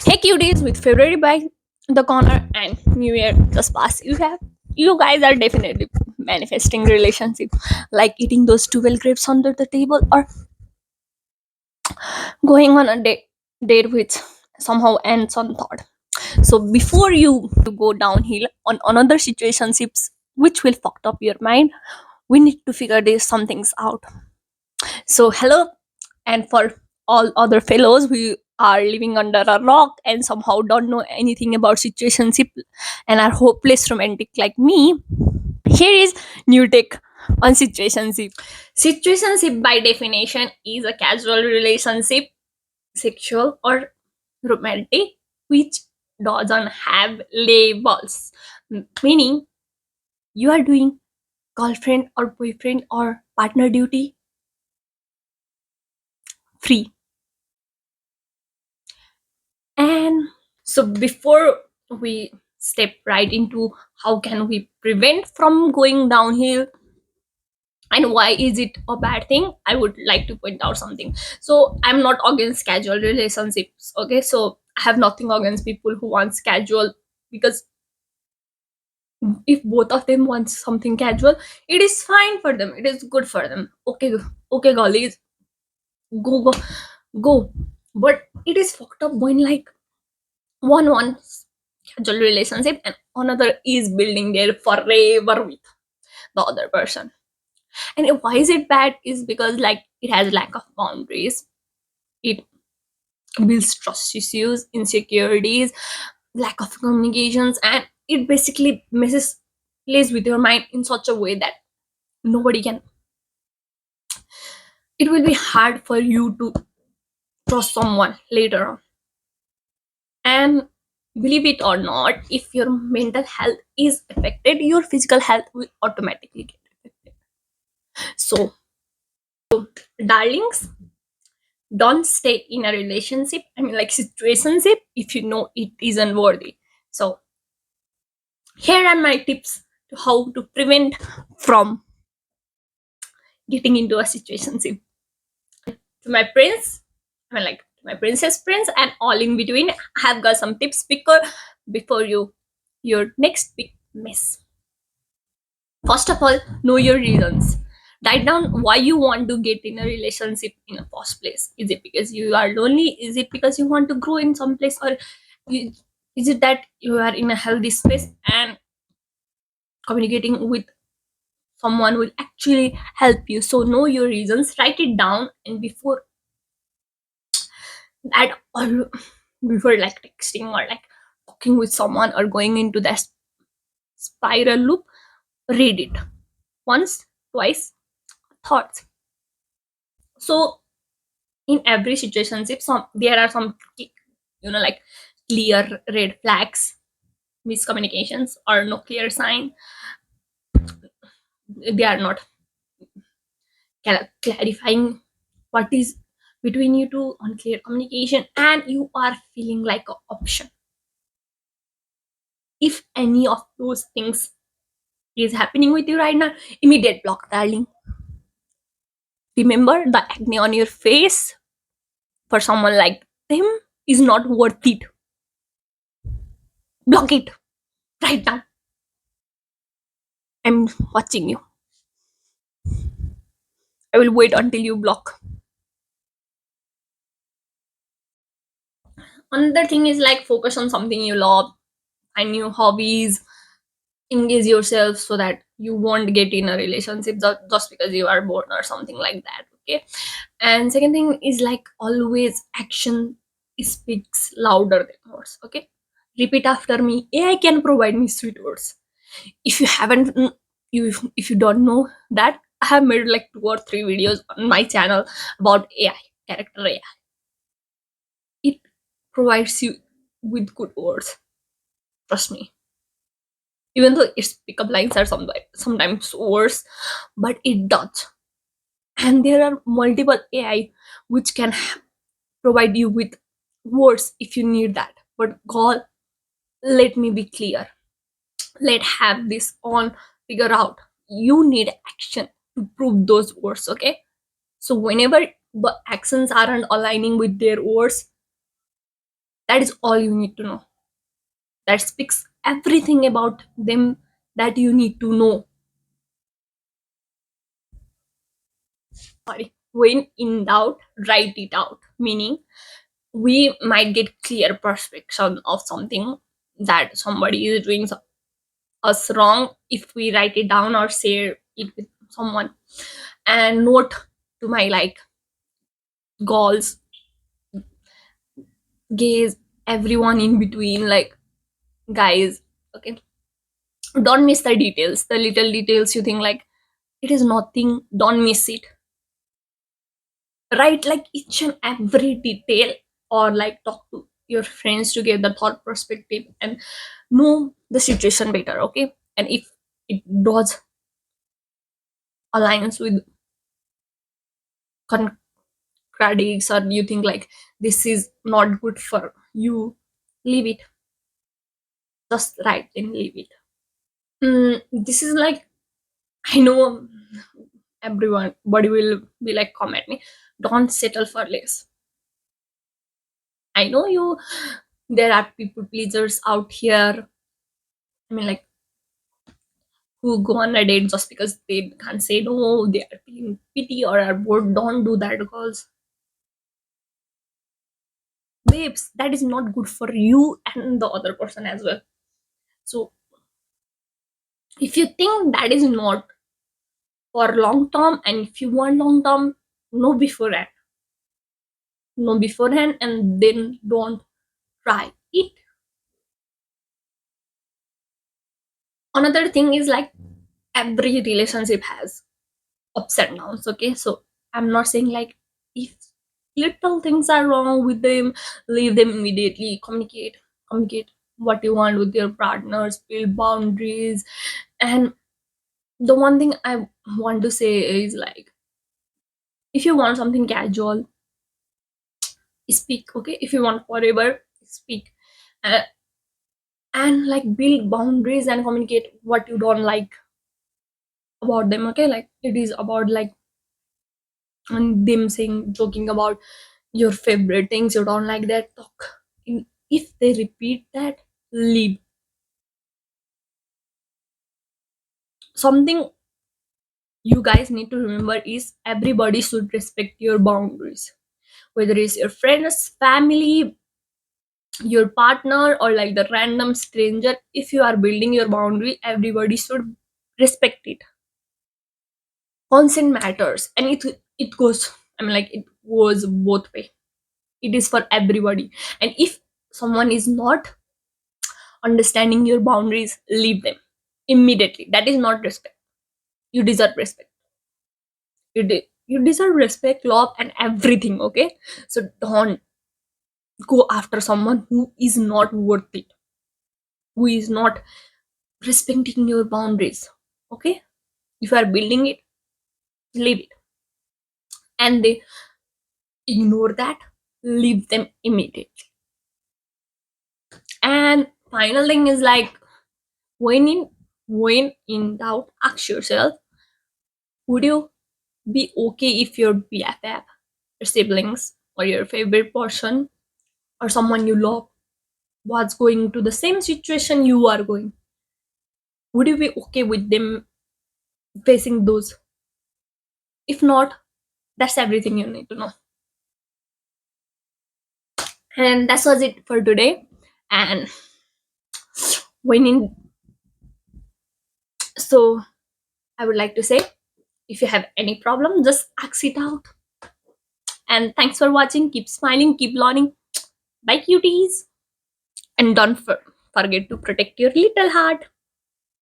Hey cuties, with February by the corner and New Year just passed. You guys are definitely manifesting relationship, like eating those 12 grapes under the table or going on a date which somehow ends on thought. So before you go downhill on another situationships which will fuck up your mind, we need to figure these some things out. So hello, and for all other fellows who are living under a rock and somehow don't know anything about situationship and are hopeless romantic like me, here is new take on situationship. Situationship by definition is a casual relationship, sexual or romantic, which doesn't have labels. Meaning you are doing girlfriend or boyfriend or partner duty free. And so before we step right into how can we prevent from going downhill and why is it a bad thing, I would like to point out something. So I'm not against casual relationships, okay? So I have nothing against people who wants casual, because if both of them want something casual, it is fine for them, it is good for them. Okay, okay girlies, go, go. But it is fucked up when like one casual relationship and another is building there forever with the other person. And why is it bad is because like it has lack of boundaries, it builds trust issues, insecurities, lack of communications, and it basically messes plays with your mind in such a way that nobody can, it will be hard for you to trust someone later on. And believe it or not, if your mental health is affected, your physical health will automatically get affected. So darlings, don't stay in a relationship, I mean like situationship, if you know it isn't worthy. So here are my tips to how to prevent from getting into a situationship. To my prince, I mean like my princess prince and all in between, I have got some tips because before your next big mess. First of all, know your reasons. Write down why you want to get in a relationship in the first place. Is it because you are lonely? Is it because you want to grow in some place? Or you- is it that you are in a healthy space and communicating with someone will actually help you? So know your reasons, write it down, and before that, or before like texting or like talking with someone or going into that spiral loop, read it once, twice, thoughts. So in every situationship, some there are some like clear red flags, miscommunications or no clear sign, they are not clarifying what is between you two, unclear communication, and you are feeling like an option. If any of those things is happening with you right now, immediate block, darling. Remember, the acne on your face for someone like them is not worth it. Block it right now. I'm watching you. I will wait until you block. Another thing is like focus on something you love, find new hobbies, engage yourself so that you won't get in a relationship just because you are bored or something like that. Okay. And second thing is like always action speaks louder than words. Okay. Repeat after me. AI can provide me sweet words. If you haven't, you if you don't know that, I have made like 2 or 3 videos on my channel about AI, character AI. It provides you with good words. Trust me. Even though its pickup lines are sometimes worse, but it does. And there are multiple AI which can provide you with words if you need that. But God, let me be clear. Let have this on figure out. You need action to prove those words, okay? So whenever the actions aren't aligning with their words, That is all you need to know. That speaks everything about them that you need to know. Sorry. When in doubt, write it out. Meaning, we might get clear perspective of something that somebody is doing us wrong if we write it down or share it with someone. And note to my like goals, gays, everyone in between, like guys, okay, don't miss the details, the little details you think like it is nothing, don't miss it. Write like each and every detail, or like talk to your friends to get the thought perspective and know the situation better, okay? And if it does aligns with contradicts, or you think like this is not good for you, leave it. Just write and leave it. This is like, I know everyone body will be like comment me, don't settle for less. I know you, there are people pleasers out here, I mean like, who go on a date just because they can't say no, they are feeling pity or are bored. Don't do that, because babes, that is not good for you and the other person as well. So if you think that is not for long term, and if you want long term, know beforehand. Know beforehand and then don't try it. Another thing is like, every relationship has ups and downs, okay? So I'm not saying like, if little things are wrong with them, leave them immediately. Communicate what you want with your partners, build boundaries. And the one thing I want to say is like, if you want something casual, speak, okay? If you want forever, speak. uh, and like build boundaries and communicate what you don't like about them, okay? Like it is about like, and them saying, joking about your favorite things you don't like, that talk. If they repeat that, leave. Something you guys need to remember is everybody should respect your boundaries, whether it's your friends, family, your partner, or like the random stranger. If you are building your boundary, everybody should respect it. Consent matters, and it goes, I mean like, it goes both way. It is for everybody. And if someone is not understanding your boundaries, leave them immediately. That is not respect. You deserve respect. You deserve respect, love, and everything, okay? So don't go after someone who is not worth it, who is not respecting your boundaries, okay? If you are building it, leave it. And they ignore that, leave them immediately. And final thing is like, when in when in doubt, ask yourself, would you be okay if your BFF, your siblings, or your favorite person, or someone you love was going to the same situation you are going? Would you be okay with them facing those? If not, that's everything you need to know. And that was it for today. And when in, so I would like to say, if you have any problem, just ask it out. And thanks for watching. Keep smiling, keep learning. Bye, cuties. And don't forget to protect your little heart.